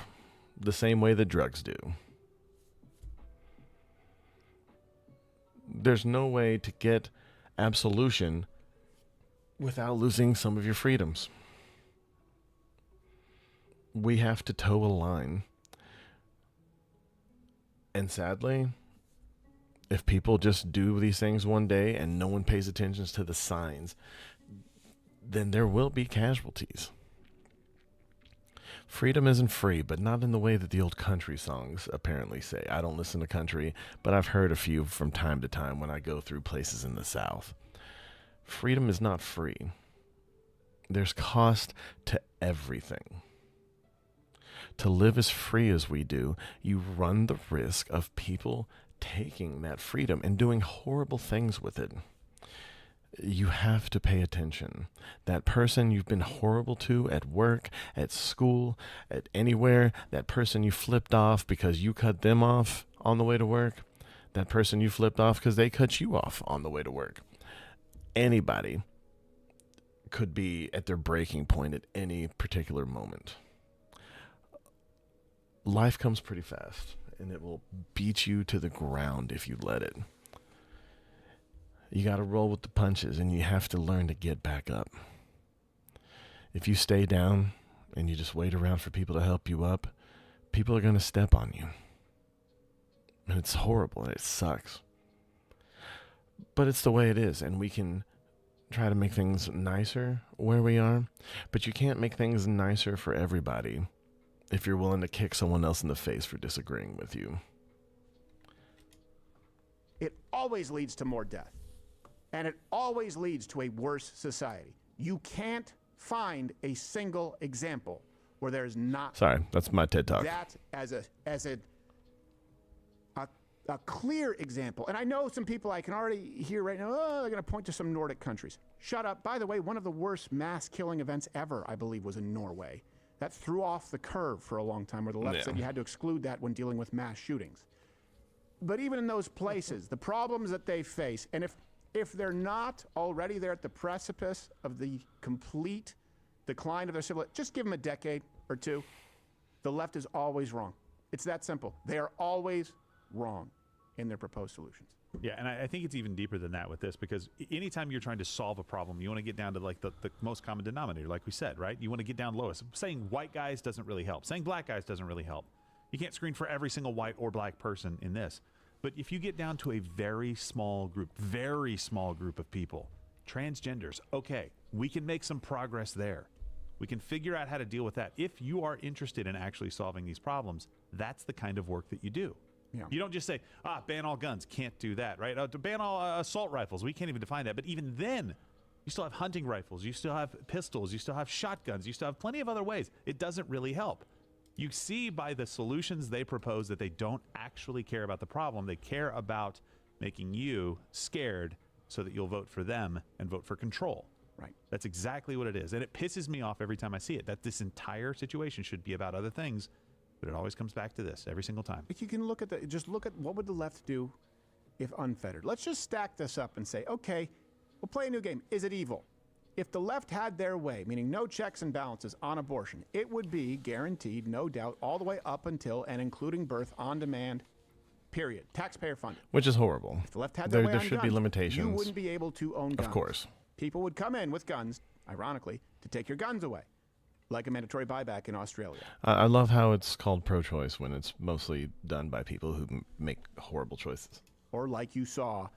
The same way that drugs do. There's no way to get absolution without losing some of your freedoms. We have to toe a line. And sadly, if people just do these things one day and no one pays attention to the signs, then there will be casualties. Freedom isn't free, but not in the way that the old country songs apparently say. I don't listen to country, but I've heard a few from time to time when I go through places in the South. Freedom is not free. There's cost to everything. To live as free as we do, you run the risk of people taking that freedom and doing horrible things with it. You have to pay attention. That person you've been horrible to at work, at school, at anywhere, that person you flipped off because you cut them off on the way to work, that person you flipped off because they cut you off on the way to work. Anybody could be at their breaking point at any particular moment. Life comes pretty fast, and it will beat you to the ground if you let it. You got to roll with the punches, and you have to learn to get back up. If you stay down and you just wait around for people to help you up, people are going to step on you. And it's horrible, and it sucks. But it's the way it is, and we can try to make things nicer where we are, but you can't make things nicer for everybody if you're willing to kick someone else in the face for disagreeing with you. It always leads to more death, and it always leads to a worse society. You can't find a single example where there's not... Sorry, that's my TED Talk. ...that as a clear example. And I know some people I can already hear right now, they're going to point to some Nordic countries. Shut up. By the way, one of the worst mass killing events ever, I believe, was in Norway. That threw off the curve for a long time, where the left said you had to exclude that when dealing with mass shootings. But even in those places, the problems that they face, and If they're not already there at the precipice of the complete decline of their civil, just give them a decade or two. The left is always wrong. It's that simple. They are always wrong in their proposed solutions. Yeah, and I think it's even deeper than that with this, because anytime you're trying to solve a problem, you want to get down to like the most common denominator, like we said, right? You want to get down lowest. Saying white guys doesn't really help. Saying black guys doesn't really help. You can't screen for every single white or black person in this. But if you get down to a very small group of people, transgenders, okay, we can make some progress there. We can figure out how to deal with that. If you are interested in actually solving these problems, that's the kind of work that you do. Yeah. You don't just say, ban all guns. Can't do that, right? To ban all assault rifles. We can't even define that. But even then, you still have hunting rifles. You still have pistols. You still have shotguns. You still have plenty of other ways. It doesn't really help. You see by the solutions they propose that they don't actually care about the problem. They care about making you scared so that you'll vote for them and vote for control. Right. That's exactly what it is. And it pisses me off every time I see it, that this entire situation should be about other things, but it always comes back to this every single time. If you can look at just look at what would the left do if unfettered. Let's just stack this up and say, okay, we'll play a new game. Is it evil? If the left had their way, meaning no checks and balances on abortion, it would be guaranteed, no doubt, all the way up until and including birth on demand, period. Taxpayer funded. Which is horrible. If the left had their way there on should guns, be limitations. you wouldn't be able to own guns. Of course. People would come in with guns, ironically, to take your guns away, like a mandatory buyback in Australia. I love how it's called pro-choice when it's mostly done by people who make horrible choices. Or like you saw,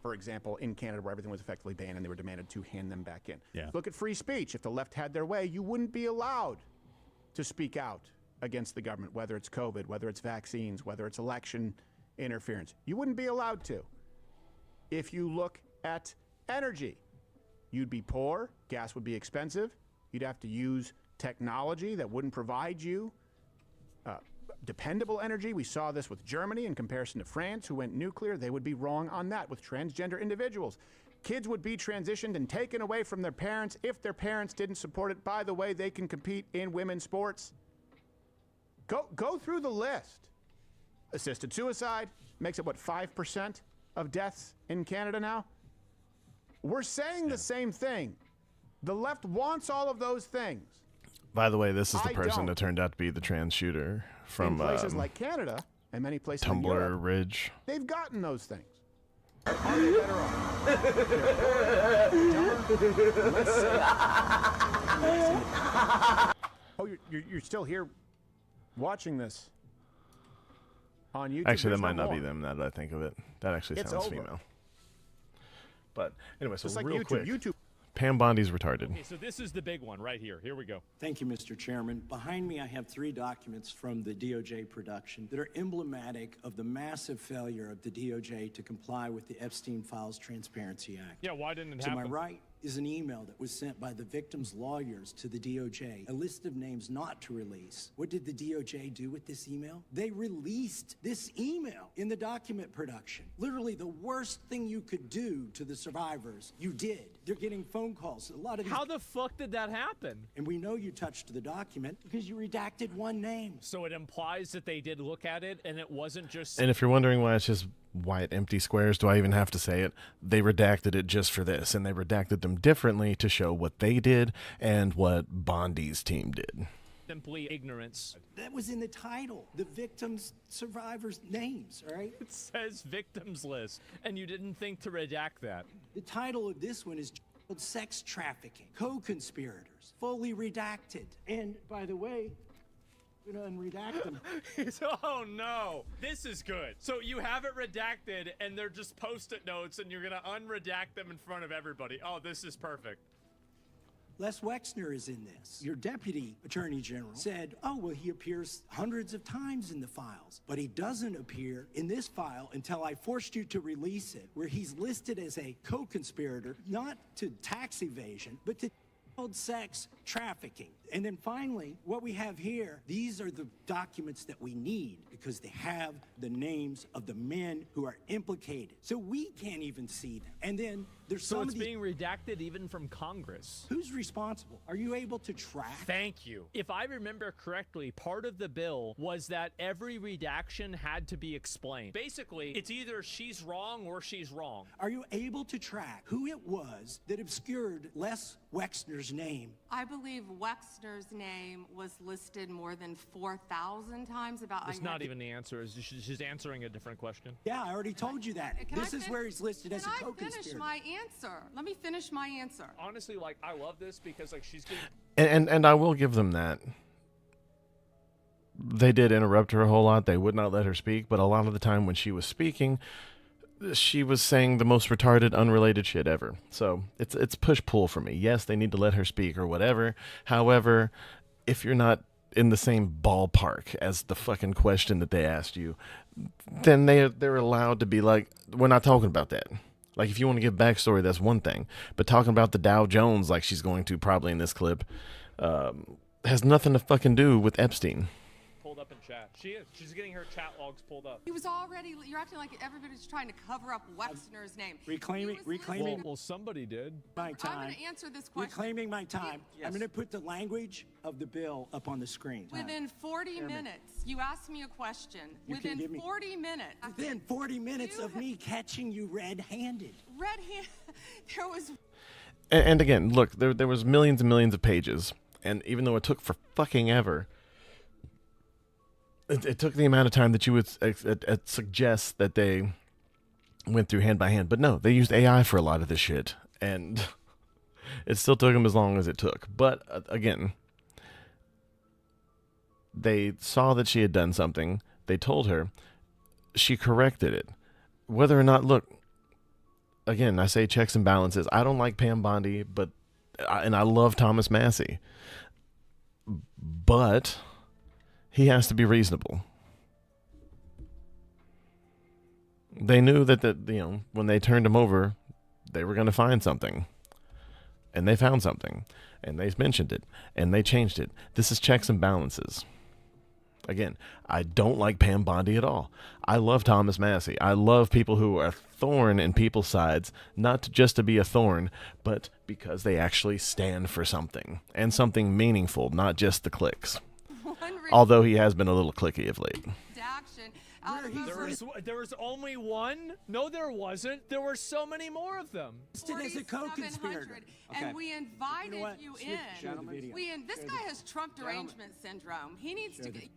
for example, in Canada, where everything was effectively banned and they were demanded to hand them back in. Yeah. Look at free speech. If the left had their way, you wouldn't be allowed to speak out against the government, whether it's COVID, whether it's vaccines, whether it's election interference. You wouldn't be allowed to. If you look at energy, you'd be poor, gas would be expensive, you'd have to use technology that wouldn't provide you dependable energy. We saw this with Germany in comparison to France, who went nuclear. They would be wrong on that with transgender individuals. Kids would be transitioned and taken away from their parents if their parents didn't support it. By the way, they can compete in women's sports. Go through the list. Assisted suicide makes it, 5% of deaths in Canada now? We're saying the same thing. The left wants all of those things. By the way, this is the I person don't. that turned out to be the trans shooter from in places like Canada and many places in Tumbler Europe, Ridge. they've gotten those things. Are they better off? They're less safe. Oh, you're still here watching this on YouTube. Actually, There's that might no not more. be them now that I think of it. That actually It's sounds over. female. But anyway, so Just like real YouTube. quick. YouTube. Pam Bondi's retarded. Okay, so this is the big one right here. Here we go. Thank you, Mr. Chairman. Behind me, I have 3 documents from the DOJ production that are emblematic of the massive failure of the DOJ to comply with the Epstein Files Transparency Act. Yeah, why didn't it To happen? my right is an email that was sent by the victims' lawyers to the DOJ, a list of names not to release. What did the DOJ do with this email? They released this email in the document production. Literally the worst thing you could do to the survivors, you did. They're getting phone calls. A lot of these. How the fuck did that happen? And we know you touched the document because you redacted one name. So it implies that they did look at it and it wasn't just... And if you're wondering why it's just white empty squares, do I even have to say it? They redacted it just for this, and they redacted them differently to show what they did and what Bondi's team did. simply ignorance. That was in the title. The victims, survivors' names, all right? It says victims list, and you didn't think to redact that. The title of this one is child sex trafficking, co-conspirators, fully redacted. And by the way, we're gonna unredact them. Oh no, this is good. So you have it redacted, and they're just post-it notes, and you're gonna unredact them in front of everybody. Oh, this is perfect. Les Wexner is in this. Your deputy attorney general said, oh, well, he appears hundreds of times in the files, but he doesn't appear in this file until I forced you to release it, where he's listed as a co-conspirator, not to tax evasion, but to child sex trafficking. And then finally, what we have here, these are the documents that we need because they have the names of the men who are implicated. So we can't even see them. And then there's So some it's of the... being redacted even from Congress. Who's responsible? Are you able to track? Thank you. If I remember correctly, part of the bill was that every redaction had to be explained. Basically, it's either she's wrong or she's wrong. Are you able to track who it was that obscured Les Wexner's name? I believe Wexner's name was listed more than 4,000 times. It's not even the answer. She's answering a different question. Yeah, I already told you that. This is where he's listed as a co-conspirator. Can I finish my answer? Let me finish my answer. Honestly, like, I love this because, like, she's getting... And I will give them that. They did interrupt her a whole lot. They would not let her speak, but a lot of the time when she was speaking, she was saying the most retarded, unrelated shit ever. So it's push-pull for me. Yes, they need to let her speak or whatever. However, if you're not in the same ballpark as the fucking question that they asked you, then they're allowed to be like, we're not talking about that. Like, if you want to give backstory, that's one thing. But talking about the Dow Jones, like she's going to probably in this clip, has nothing to fucking do with Epstein. Pulled up in chat. She is. She's getting her chat logs pulled up. He was already, you're acting like everybody's trying to cover up Wexner's name. Reclaiming Well, somebody did. my time. I'm going to answer this question. Reclaiming my time. I'm going to put the language of the bill up on the screen. Within 40 minutes, you asked me a question. You can give Within me- 40 minutes. Within 40 minutes of me catching you red-handed. Red-handed. There was... And again, look, there was millions and millions of pages. And even though it took for fucking ever, it took the amount of time that you would suggest that they went through hand by hand. But no, they used AI for a lot of this shit. And it still took them as long as it took. But again, they saw that she had done something. They told her. She corrected it. Whether or not, look, again, I say checks and balances. I don't like Pam Bondi, and I love Thomas Massey. But he has to be reasonable. They knew that when they turned him over, they were going to find something. And they found something. And they mentioned it. And they changed it. This is checks and balances. Again, I don't like Pam Bondi at all. I love Thomas Massey. I love people who are a thorn in people's sides, not just to be a thorn, but because they actually stand for something, and something meaningful, not just the clicks. Although he has been a little clicky of late. There was only one? No, there wasn't. There were so many more of them. Listed as a co-conspirator. And we invited you in. Show the video. This guy has Trump derangement syndrome. He needs to get...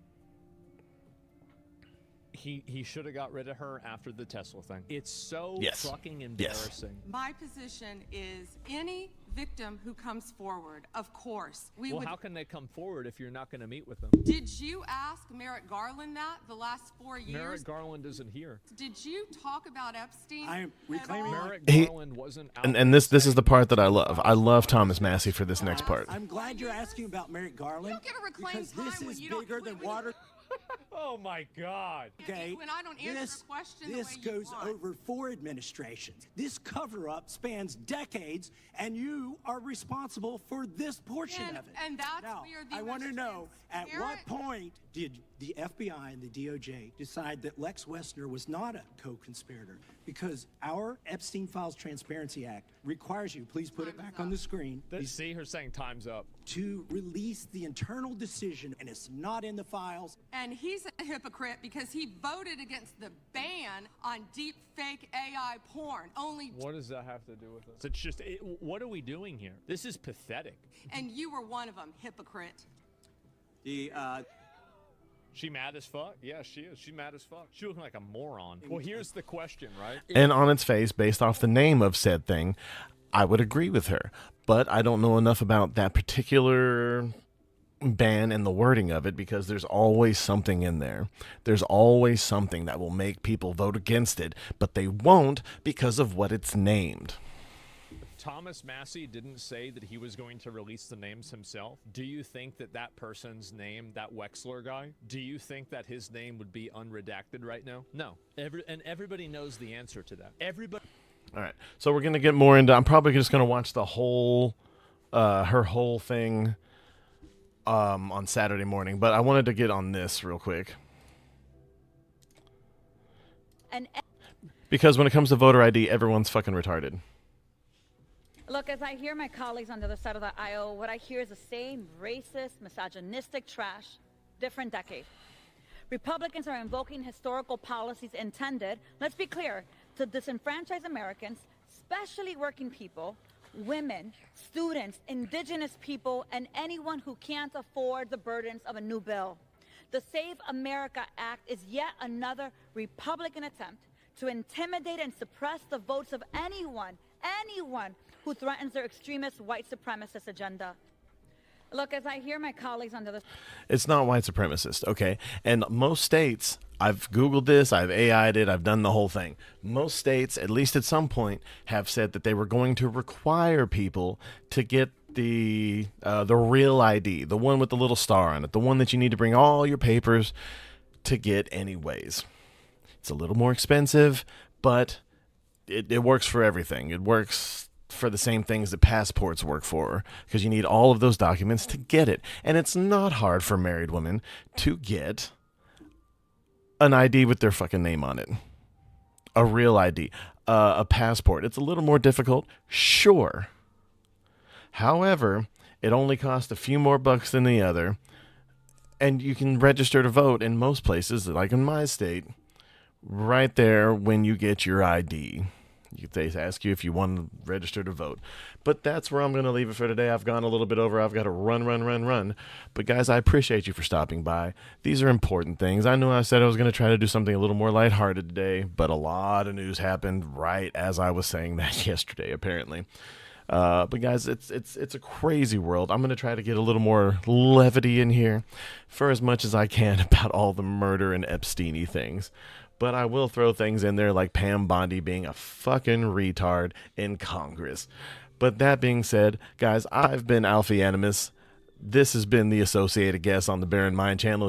He should have got rid of her after the Tesla thing. It's so fucking embarrassing. My position is any victim who comes forward, of course, we would... Well, how can they come forward if you're not going to meet with them? Did you ask Merrick Garland that the last 4 years? Merrick Garland isn't here. Did you talk about Epstein? I am reclaiming... Merrick Garland wasn't out. And this is the part that I love. I love Thomas Massey for this next part. I'm glad you're asking about Merrick Garland. You don't get to reclaim because time this when is you don't bigger than water. Oh my God. Okay. When I don't answer a question the way you goes want. over 4 administrations. This cover-up spans decades, and you are responsible for this portion of it. And that's now, where the I want to know, at what point did the FBI and the DOJ decide that Lex Wessner was not a co-conspirator? Because our Epstein Files Transparency Act requires you, please put it back on the screen. You see her saying time's up. To release the internal decision, and it's not in the files. And he's a hypocrite because he voted against the ban on deep fake AI porn. What does that have to do with us? It's just, what are we doing here? This is pathetic. And you were one of them, hypocrite. She mad as fuck? Yeah, she is. She's mad as fuck. She looking like a moron. Well, here's the question, right? And on its face, based off the name of said thing, I would agree with her. But I don't know enough about that particular ban and the wording of it, because there's always something in there. There's always something that will make people vote against it, but they won't because of what it's named. Thomas Massey didn't say that he was going to release the names himself. Do you think that that person's name, that Wexler guy, do you think that his name would be unredacted right now? No. And everybody knows the answer to that. Everybody. All right. So we're going to get more into, I'm probably just going to watch the whole her whole thing on Saturday morning, but I wanted to get on this real quick. Because when it comes to voter ID, everyone's fucking retarded. Look, as I hear my colleagues on the other side of the aisle, what I hear is the same racist, misogynistic trash, different decade. Republicans are invoking historical policies intended, let's be clear, to disenfranchise Americans, especially working people, women, students, indigenous people, and anyone who can't afford the burdens of a new bill. The Save America Act is yet another Republican attempt to intimidate and suppress the votes of anyone who threatens their extremist white supremacist agenda. Look, as I hear my colleagues on the other... It's not white supremacist, okay? And most states, I've Googled this, I've AI'd it, I've done the whole thing. Most states, at least at some point, have said that they were going to require people to get the real ID, the one with the little star on it, the one that you need to bring all your papers to get anyways. It's a little more expensive, but it works for everything. It works for the same things that passports work for, because you need all of those documents to get it. And it's not hard for married women to get an ID with their fucking name on it. A real ID. A passport. It's a little more difficult, sure. However, it only costs a few more bucks than the other. And you can register to vote in most places, like in my state, right there when you get your ID. They ask you if you want to register to vote. But that's where I'm going to leave it for today. I've gone a little bit over. I've got to run. But guys, I appreciate you for stopping by. These are important things. I know I said I was going to try to do something a little more lighthearted today, but a lot of news happened right as I was saying that yesterday, apparently. But guys, it's a crazy world. I'm going to try to get a little more levity in here for as much as I can about all the murder and Epstein-y things. But I will throw things in there like Pam Bondi being a fucking retard in Congress. But that being said, guys, I've been Alfie Animus. This has been the Associated Guest on the Bear in Mind channel.